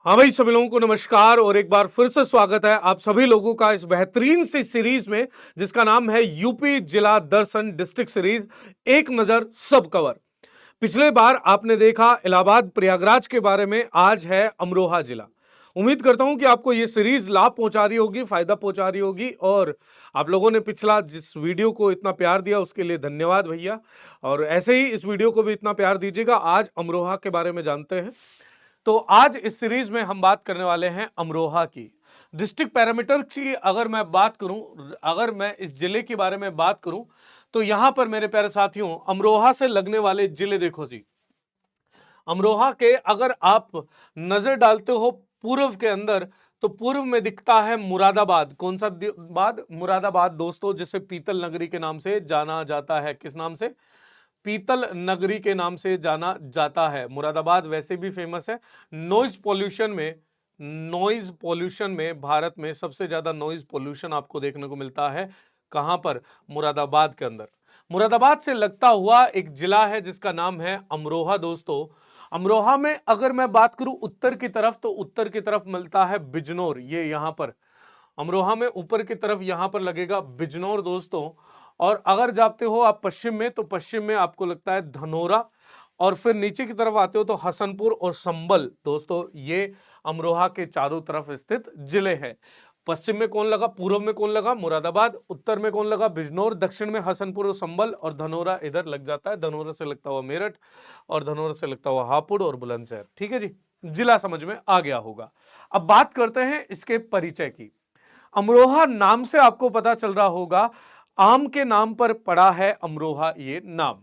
हाँ भाई, सभी लोगों को नमस्कार और एक बार फिर से स्वागत है आप सभी लोगों का इस बेहतरीन सी सीरीज में जिसका नाम है यूपी जिला दर्शन डिस्ट्रिक्ट सीरीज। एक नजर सब कवर। पिछले बार आपने देखा इलाहाबाद प्रयागराज के बारे में, आज है अमरोहा जिला। उम्मीद करता हूं कि आपको ये सीरीज लाभ पहुंचा रही होगी, फायदा पहुंचा रही होगी। और आप लोगों ने पिछला जिस वीडियो को इतना प्यार दिया उसके लिए धन्यवाद भैया। और ऐसे ही इस वीडियो को भी इतना प्यार दीजिएगा। आज अमरोहा के बारे में जानते हैं। तो आज इस सीरीज में हम बात करने वाले हैं अमरोहा की। डिस्ट्रिक्ट पैरामीटर की अगर मैं बात करूं, अगर मैं इस जिले के बारे में बात करूं, तो यहां पर मेरे प्यारे साथियों अमरोहा से लगने वाले जिले देखो जी। अमरोहा के अगर आप नजर डालते हो पूर्व के अंदर, तो पूर्व में दिखता है मुरादाबाद। कौन सा बाद? मुरादाबाद दोस्तों, जिसे पीतल नगरी के नाम से जाना जाता है। किस नाम से? पीतल नगरी के नाम से जाना जाता है। मुरादाबाद वैसे भी फेमस है। नॉइज पॉल्यूशन में भारत में सबसे ज्यादा नॉइज पॉल्यूशन आपको देखने को मिलता है। कहां पर? मुरादाबाद के अंदर। मुरादाबाद से लगता हुआ एक जिला है जिसका नाम है अमरोहा दोस्तों। अमरोहा में अगर मैं बात करूं उत्तर की तरफ, तो उत्तर की तरफ मिलता है बिजनौर। ये यहां पर अमरोहा में ऊपर की तरफ यहां पर लगेगा बिजनौर दोस्तों। और अगर जाते हो आप पश्चिम में, तो पश्चिम में आपको लगता है धनोरा। और फिर नीचे की तरफ आते हो तो हसनपुर और संबल दोस्तों। ये अमरोहा के चारों तरफ स्थित जिले हैं। पश्चिम में कौन लगा? पूर्व में कौन लगा? मुरादाबाद। उत्तर में कौन लगा? बिजनौर। दक्षिण में हसनपुर और संबल। और धनोरा इधर लग जाता है। धनोरा से लगता हुआ मेरठ, और धनोरा से लगता हुआ हापुड़ और बुलंदशहर। ठीक है जी, जिला समझ में आ गया होगा। अब बात करते हैं इसके परिचय की। अमरोहा नाम से आपको पता चल रहा होगा, आम के नाम पर पड़ा है अमरोहा ये नाम।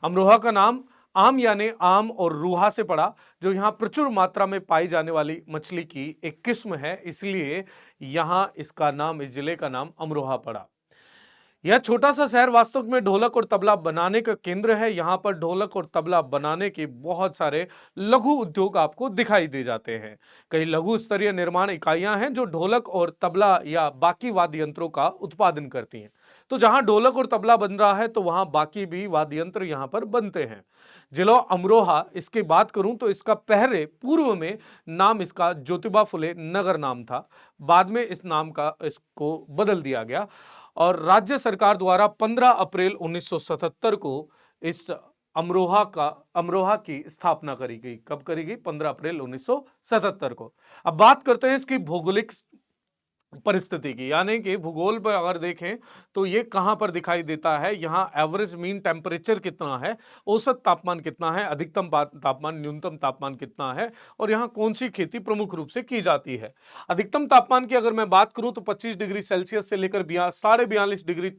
अमरोहा का नाम आम यानी आम और रूहा से पड़ा, जो यहां प्रचुर मात्रा में पाई जाने वाली मछली की एक किस्म है, इसलिए यहां इसका नाम, इस जिले का नाम अमरोहा पड़ा। यह छोटा सा शहर वास्तव में ढोलक और तबला बनाने का केंद्र है। यहां पर ढोलक और तबला बनाने के बहुत सारे लघु उद्योग आपको दिखाई दे जाते हैं। कई लघु स्तरीय निर्माण इकाइयां हैं जो ढोलक और तबला या बाकी वाद्य यंत्रों का उत्पादन करती हैं। तो जहां ढोलक और तबला बन रहा है, तो वहां बाकी भी वाद्य यंत्र यहां पर बनते हैं। जिला अमरोहा, इसकी बात करूं तो इसका पहले पूर्व में नाम इसका ज्योतिबा फुले नगर नाम था। बाद में इस नाम का इसको बदल दिया गया और राज्य सरकार द्वारा 15 अप्रैल 1977 को इस अमरोहा की स्थापना करी गई। कब करी गई? 15 अप्रैल 1977 को। अब बात करते हैं इसकी भौगोलिक परिस्थिति की, यानी कि भूगोल पर अगर देखें तो ये कहां पर दिखाई देता है। यहां एवरेज मीन टेम्परेचर कितना है, औसत तापमान कितना है, अधिकतम तापमान, न्यूनतम तापमान कितना है, और यहां कौन सी खेती प्रमुख रूप से की जाती है। अधिकतम तापमान की अगर मैं बात करूं तो 25 डिग्री सेल्सियस से लेकर 42.5 डिग्री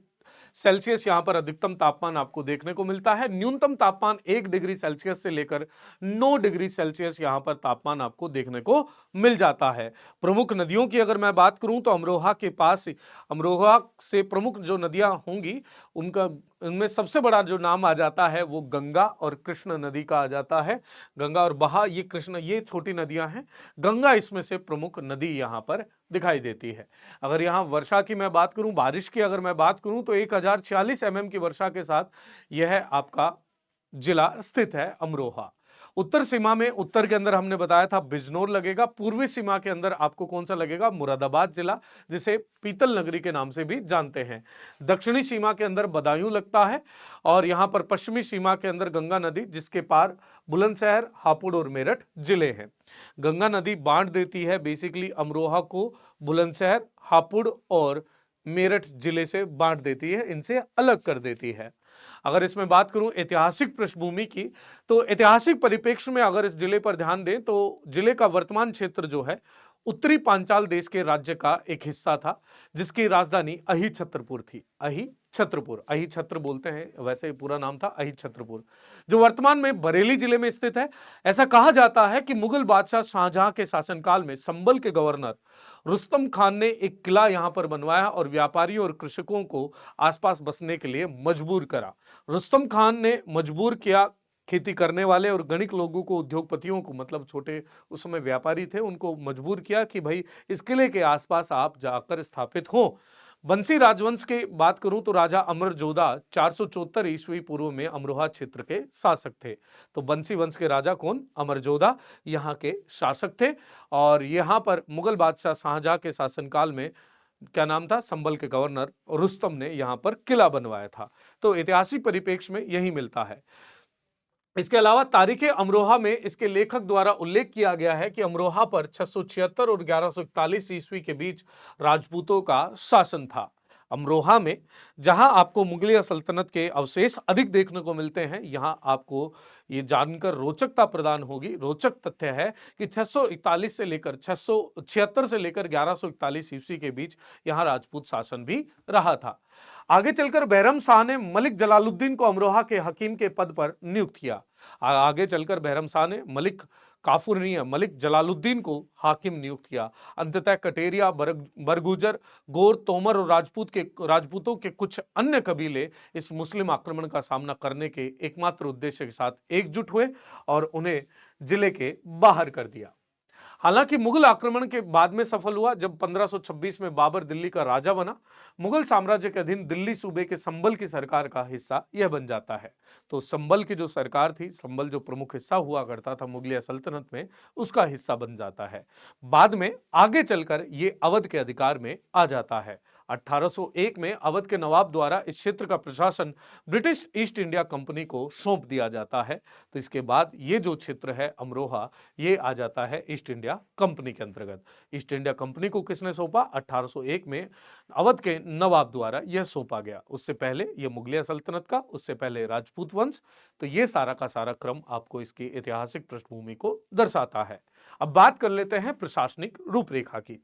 सेल्सियस यहां पर अधिकतम तापमान आपको देखने को मिलता है। न्यूनतम तापमान 1 डिग्री सेल्सियस से लेकर 9 डिग्री सेल्सियस यहां पर तापमान आपको देखने को मिल जाता है। प्रमुख नदियों की अगर मैं बात करूं तो अमरोहा के पास, अमरोहा से प्रमुख जो नदियां होंगी उनका, उनमें सबसे बड़ा जो नाम आ जाता है वो गंगा और कृष्ण नदी का आ जाता है। गंगा और बहा, ये कृष्ण, ये छोटी नदियां हैं। गंगा इसमें से प्रमुख नदी यहां पर दिखाई देती है। अगर यहां वर्षा की मैं बात करूं, बारिश की अगर मैं बात करूं, तो 1046 mm की वर्षा के साथ यह आपका जिला स्थित है अमरोहा। उत्तर सीमा में, उत्तर के अंदर हमने बताया था बिजनौर लगेगा। पूर्वी सीमा के अंदर आपको कौन सा लगेगा? मुरादाबाद जिला, जिसे पीतल नगरी के नाम से भी जानते हैं। दक्षिणी सीमा के अंदर बदायूं लगता है। और यहां पर पश्चिमी सीमा के अंदर गंगा नदी, जिसके पार बुलंदशहर, हापुड़ और मेरठ जिले हैं। गंगा नदी बांट देती है बेसिकली अमरोहा को बुलंदशहर, हापुड़ और मेरठ जिले से बांट देती है, इनसे अलग कर देती है। अगर इसमें बात करूं ऐतिहासिक पृष्ठभूमि की, तो ऐतिहासिक परिप्रेक्ष्य में अगर इस जिले पर ध्यान दें, तो जिले का वर्तमान क्षेत्र जो है उत्तरी पांचाल देश के राज्य का एक हिस्सा था, जिसकी राजधानी अही छत्रपुर थी। अही छत्रपुर, अही छत्र बोलते हैं, वैसे ही पूरा नाम था अही छत्रपुर, जो वर्तमान में बरेली जिले में स्थित है। ऐसा कहा जाता है कि मुगल बादशाह शाहजहां के शासनकाल में संभल के गवर्नर रुस्तम खान ने एक किला यहां पर बनवाया और व्यापारियों और कृषकों को आसपास बसने के लिए मजबूर करा। रुस्तम खान ने मजबूर किया खेती करने वाले और गणिक लोगों को, उद्योगपतियों को, मतलब छोटे उस समय व्यापारी थे, उनको मजबूर किया कि भाई इस किले के आसपास आप जाकर स्थापित हो। बंसी राजवंश की बात करूं तो राजा अमरजोधा 474 ईस्वी पूर्व में अमरोहा क्षेत्र के शासक थे। तो बंसी वंश के राजा कौन? अमरजोधा यहाँ के शासक थे। और यहाँ पर मुगल बादशाह शाहजहां के शासनकाल में क्या नाम था, संभल के गवर्नर रुस्तम ने यहाँ पर किला बनवाया था। तो ऐतिहासिक परिप्रेक्ष्य में यही मिलता है। इसके अलावा तारीख अमरोहा में इसके लेखक द्वारा उल्लेख किया गया है कि अमरोहा पर 676 और 1141 ईस्वी के बीच राजपूतों का शासन था। अमरोहा में जहां आपको मुगलिया सल्तनत के अवशेष अधिक देखने को मिलते हैं, यहां आपको ये जानकर रोचकता प्रदान होगी। रोचक तथ्य है कि 641 से लेकर 676 से लेकर 1141 ईस्वी के बीच यहां राजपूत शासन भी रहा था। आगे चलकर बैरम शाह ने मलिक जलालुद्दीन को अमरोहा के हकीम के पद पर नियुक्त किया। आगे चलकर बैरम शाह ने मलिक काफूर नहीं है, मलिक जलालुद्दीन को हाकिम नियुक्त किया। अंततः कटेरिया, बरगुजर, गोर, तोमर और राजपूतों के कुछ अन्य कबीले इस मुस्लिम आक्रमण का सामना करने के एकमात्र उद्देश्य के साथ एकजुट हुए और उन्हें जिले के बाहर कर दिया। हालांकि मुगल आक्रमण के बाद में सफल हुआ जब 1526 में बाबर दिल्ली का राजा बना। मुगल साम्राज्य के अधीन दिल्ली सूबे के संभल की सरकार का हिस्सा यह बन जाता है। तो संभल की जो सरकार थी, संभल जो प्रमुख हिस्सा हुआ करता था मुगलिया सल्तनत में, उसका हिस्सा बन जाता है। बाद में आगे चलकर ये अवध के अधिकार में आ जाता है। 1801 में अवध के नवाब द्वारा इस क्षेत्र का प्रशासन ब्रिटिश ईस्ट इंडिया कंपनी को सौंप दिया जाता है। तो इसके बाद ये जो क्षेत्र है अमरोहा, ये आ जाता है ईस्ट इंडिया कंपनी के अंतर्गत। ईस्ट इंडिया कंपनी को किसने सौंपा? 1801 में अवध के नवाब द्वारा यह सौंपा गया। उससे पहले यह मुगलिया सल्तनत का, उससे पहले राजपूत वंश। तो यह सारा का सारा क्रम आपको इसकी ऐतिहासिक पृष्ठभूमि को दर्शाता है। अब बात कर लेते हैं प्रशासनिक रूपरेखा की,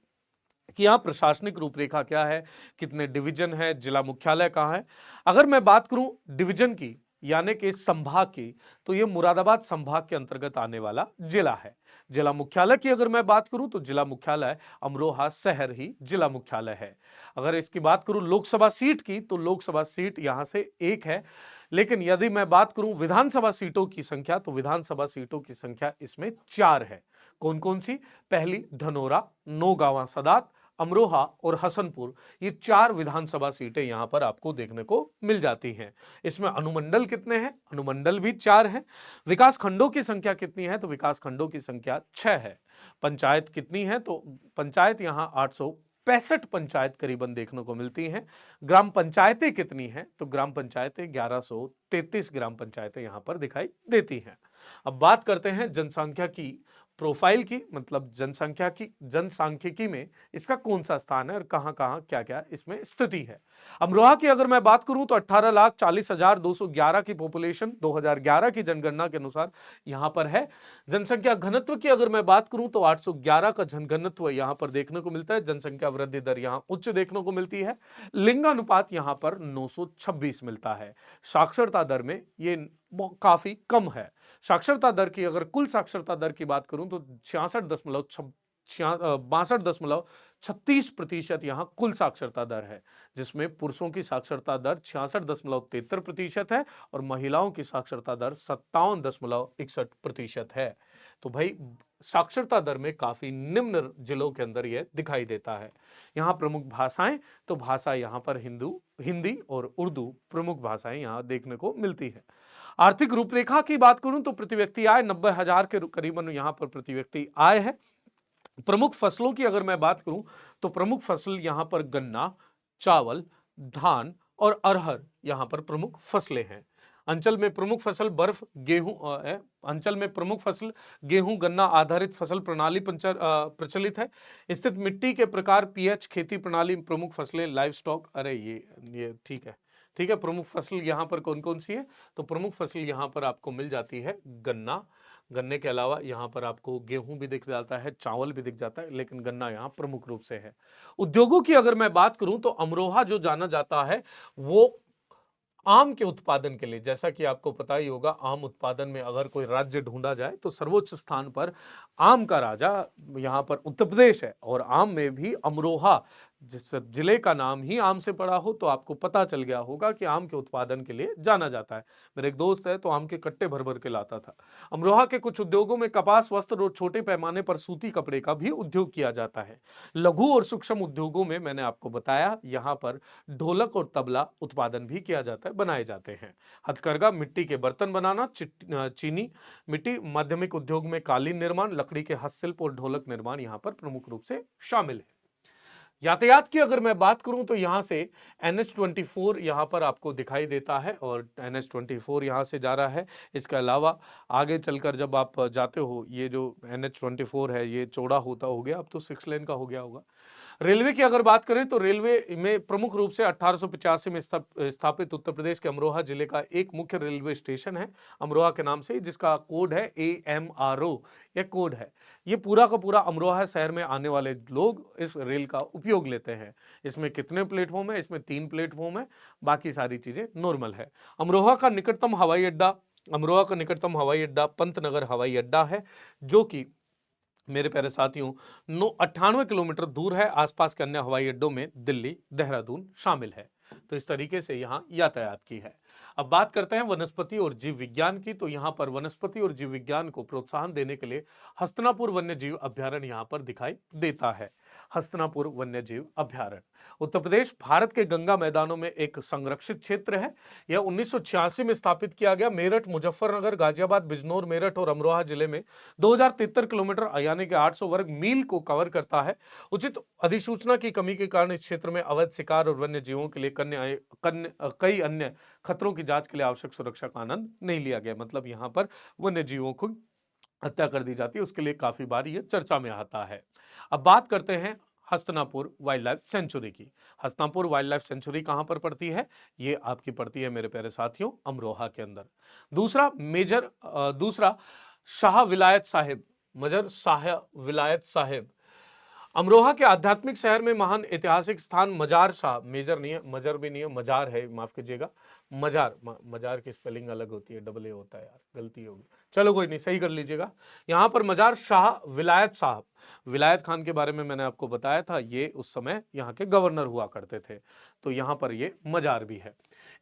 कि यहाँ प्रशासनिक रूपरेखा क्या है, कितने डिवीजन है, जिला मुख्यालय कहाँ है। अगर मैं बात करूं डिवीजन की, यानी कि संभाग की, तो ये मुरादाबाद संभाग के अंतर्गत आने वाला जिला है। जिला मुख्यालय की अगर मैं बात करूं तो जिला मुख्यालय अमरोहा शहर ही जिला मुख्यालय है। अगर इसकी बात करूं लोकसभा सीट की, तो लोकसभा सीट यहां से एक है। लेकिन यदि मैं बात करूं विधानसभा सीटों की संख्या, तो विधानसभा सीटों की संख्या इसमें 4 है। कौन कौन सी? पहली धनोरा, नौगांवा सदात, अमरोहा और हसनपुर, ये 4 विधानसभा सीटें यहां पर आपको देखने को मिल जाती हैं। इसमें अनुमंडल कितने हैं? अनुमंडल भी 4 हैं। विकास खंडों की संख्या कितनी है? तो विकास खंडों की संख्या 6 है। पंचायत कितनी है? तो पंचायत यहां 865 पंचायत करीबन देखने को मिलती हैं। ग्राम पंचायतें कितनी हैं? तो ग्राम पंचायतें 1133 ग्राम पंचायतें यहां पर दिखाई देती हैं। अब बात करते हैं जनसंख्या की प्रोफाइल की, मतलब जनसांख्यिकी में इसका कौन सा स्थान है और कहां कहां क्या क्या इसमें स्थिति है। अमरोहा की अगर मैं बात करूं तो 18,40,211 की पॉपुलेशन 2011 की जनगणना के अनुसार यहां पर है। जनसंख्या घनत्व की अगर मैं बात करूं तो 811 का जनघनत्व यहां पर देखने को मिलता है। जनसंख्या वृद्धि दर यहां उच्च देखने को मिलती है। लिंगानुपात यहां पर 926 मिलता है। साक्षरता दर में ये काफी कम है। साक्षरता दर की अगर कुल साक्षरता दर की बात करूं तो 62.36% यहां कुल साक्षरता दर है, जिसमें पुरुषों की साक्षरता दर 66.73% है और महिलाओं की साक्षरता दर 57.61% है। तो भाई साक्षरता दर में काफी निम्न जिलों के अंदर यह दिखाई देता है। यहां प्रमुख भाषाएं, तो भाषा यहां पर हिंदी और उर्दू प्रमुख भाषाएं यहां देखने को मिलती है। आर्थिक रूपरेखा की बात करूं तो प्रति व्यक्ति आय 90,000 के करीबन यहां पर प्रति व्यक्ति आय है। प्रमुख फसलों की अगर मैं बात करूं तो प्रमुख फसल यहां पर गन्ना, चावल, धान और अरहर यहां पर प्रमुख फसलें हैं। अंचल में प्रमुख फसल अंचल में प्रमुख फसल गेहूं गन्ना आधारित फसल प्रणाली प्रचलित है। स्थित मिट्टी के प्रकार, पीएच, खेती प्रणाली, प्रमुख फसलें, लाइव स्टॉक। अरे ये ठीक है, ठीक है। प्रमुख फसल यहां पर कौन कौन सी है? तो प्रमुख फसल यहां पर आपको मिल जाती है गन्ना। गन्ने के अलावा यहां पर आपको गेहूं भी दिख जाता है, चावल भी दिख जाता है, लेकिन गन्ना यहां प्रमुख रूप से है। उद्योगों की अगर मैं बात करूं तो अमरोहा जो जाना जाता है वो आम के उत्पादन के लिए। जैसा कि आपको पता ही होगा, आम उत्पादन में अगर कोई राज्य ढूंढा जाए तो सर्वोच्च स्थान पर आम का राजा यहां पर उत्तर प्रदेश है, और आम में भी अमरोहा जिस जिले का नाम ही आम से पड़ा हो तो आपको पता चल गया होगा कि आम के उत्पादन के लिए जाना जाता है। मेरे एक दोस्त है तो आम के कट्टे भर भर के लाता था। अमरोहा के कुछ उद्योगों में कपास, वस्त्र और छोटे पैमाने पर सूती कपड़े का भी उद्योग किया जाता है। लघु और सूक्ष्म उद्योगों में मैंने आपको बताया, यहाँ पर ढोलक और तबला उत्पादन भी किया जाता है, बनाए जाते हैं। हथकरघा, मिट्टी के बर्तन बनाना, चीनी मिट्टी, माध्यमिक उद्योग में कालीन निर्माण, लकड़ी के हस्तशिल्प और ढोलक निर्माण यहाँ पर प्रमुख रूप से शामिल है। यातायात की अगर मैं बात करूं तो यहां से NH-24 यहां पर आपको दिखाई देता है और NH-24 यहां से जा रहा है। इसके अलावा आगे चलकर जब आप जाते हो, ये जो NH-24 है ये चौड़ा होता हो गया, अब तो 6 लेन का हो गया होगा। रेलवे की अगर बात करें तो रेलवे में प्रमुख रूप से 1885 में स्थापित उत्तर प्रदेश के अमरोहा जिले का एक मुख्य रेलवे स्टेशन है, अमरोहा के नाम से, जिसका कोड है AMRO। यह कोड है। ये पूरा का पूरा अमरोहा शहर में आने वाले लोग इस रेल का उपयोग लेते हैं। इसमें कितने प्लेटफॉर्म है? इसमें 3 प्लेटफॉर्म है, बाकी सारी चीजें नॉर्मल है। अमरोहा का निकटतम हवाई अड्डा पंतनगर हवाई अड्डा है, जो कि मेरे प्यारे साथियों 98 किलोमीटर दूर है। आसपास के अन्य हवाई अड्डों में दिल्ली, देहरादून शामिल है। तो इस तरीके से यहाँ यातायात की है। अब बात करते हैं वनस्पति और जीव विज्ञान की। तो यहाँ पर वनस्पति और जीव विज्ञान को प्रोत्साहन देने के लिए हस्तिनापुर वन्य जीव अभ्यारण्य यहाँ पर दिखाई देता है। हस्तिनापुर वन्य जीव अभ्यारण्य उत्तर प्रदेश भारत के गंगा मैदानों में एक संरक्षित क्षेत्र है। यह 1986 में स्थापित किया गया। मेरठ, मुजफ्फरनगर, गाजियाबाद, बिजनौर, मेरठ और अमरोहा जिले में 2073 किलोमीटर यानी कि 800 वर्ग मील को कवर करता है। उचित अधिसूचना की कमी के कारण इस क्षेत्र में अवैध शिकार और वन्य जीवों के लिए कई अन्य खतरों की जांच के लिए आवश्यक सुरक्षा का आनंद नहीं लिया गया। मतलब यहाँ पर वन्य जीवों को हत्या कर दी जाती है, उसके लिए काफी बार ये चर्चा में आता है। अब बात करते हैं हस्तिनापुर वाइल्ड लाइफ सेंचुरी की। हस्तिनापुर वाइल्ड लाइफ सेंचुरी कहां पर पड़ती है? ये आपकी पड़ती है मेरे प्यारे साथियों अमरोहा के अंदर। दूसरा शाह विलायत साहिब, मजर शाह विलायत साहिब, अमरोहा के आध्यात्मिक शहर में महान ऐतिहासिक स्थान मजार शाह, मेजर नहीं है, मजर भी नहीं है, मजार है, माफ कीजिएगा। मजार की स्पेलिंग अलग होती है, डबल ए होता है यार, गलती होगी, चलो कोई नहीं, सही कर लीजिएगा। यहां पर मजार शाह विलायत साहब, विलायत खान के बारे में मैंने आपको बताया था, ये उस समय यहाँ के गवर्नर हुआ करते थे, तो यहां पर ये मजार भी है।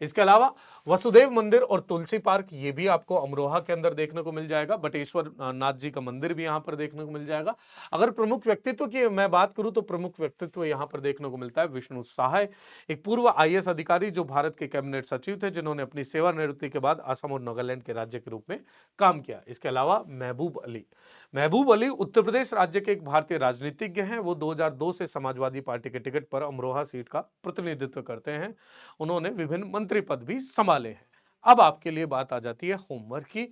इसके अलावा वसुदेव मंदिर और तुलसी पार्क, ये भी आपको अमरोहा के अंदर देखने को मिल जाएगा। बटेश्वर नाथ जी का मंदिर भी यहाँ पर देखने को मिल जाएगा। अगर प्रमुख व्यक्तित्व की मैं बात करूं तो प्रमुख व्यक्तित्व यहाँ पर देखने को मिलता है विष्णु सहाय, एक पूर्व IAS अधिकारी जो भारत के कैबिनेट सचिव थे, जिन्होंने अपनी सेवानिवृत्ति के बाद असम और नागालैंड के राज्य के रूप में काम किया। इसके अलावा महबूब अली उत्तर प्रदेश राज्य के एक भारतीय राजनीतिज्ञ हैं। वो 2002 से समाजवादी पार्टी के टिकट पर अमरोहा सीट का प्रतिनिधित्व करते हैं। उन्होंने विभिन्न मंत्री पद भी संभाले हैं। अब आपके लिए बात आ जाती है होमवर्क की।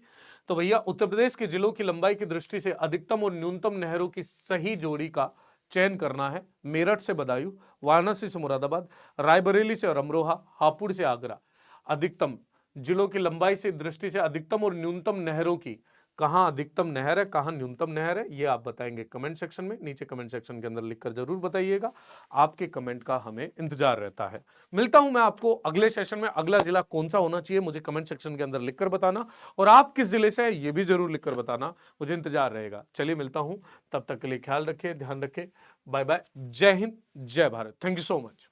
तो भैया उत्तर प्रदेश के जिलों की लंबाई की दृष्टि से अधिकतम और न्यूनतम नहरों की सही जोड़ी का चयन करना है। मेरठ से बदायूं, वाराणसी से मुरादाबाद, रायबरेली से और अमरोहा, हापुड़ से आगरा। अधिकतम जिलों की लंबाई से दृष्टि से अधिकतम और न्यूनतम नहरों की, कहां अधिकतम नहर है, कहां न्यूनतम नहर है, ये आप बताएंगे कमेंट सेक्शन में। नीचे कमेंट सेक्शन के अंदर लिखकर जरूर बताइएगा। आपके कमेंट का हमें इंतजार रहता है। मिलता हूं मैं आपको अगले सेशन में। अगला जिला कौन सा होना चाहिए मुझे कमेंट सेक्शन के अंदर लिखकर बताना, और आप किस जिले से हैं ये भी जरूर लिखकर बताना, मुझे इंतजार रहेगा। चलिए मिलता हूं, तब तक के लिए ख्याल रखिए, ध्यान रखिए, बाय बाय, जय हिंद, जय Bharat, thank you so much.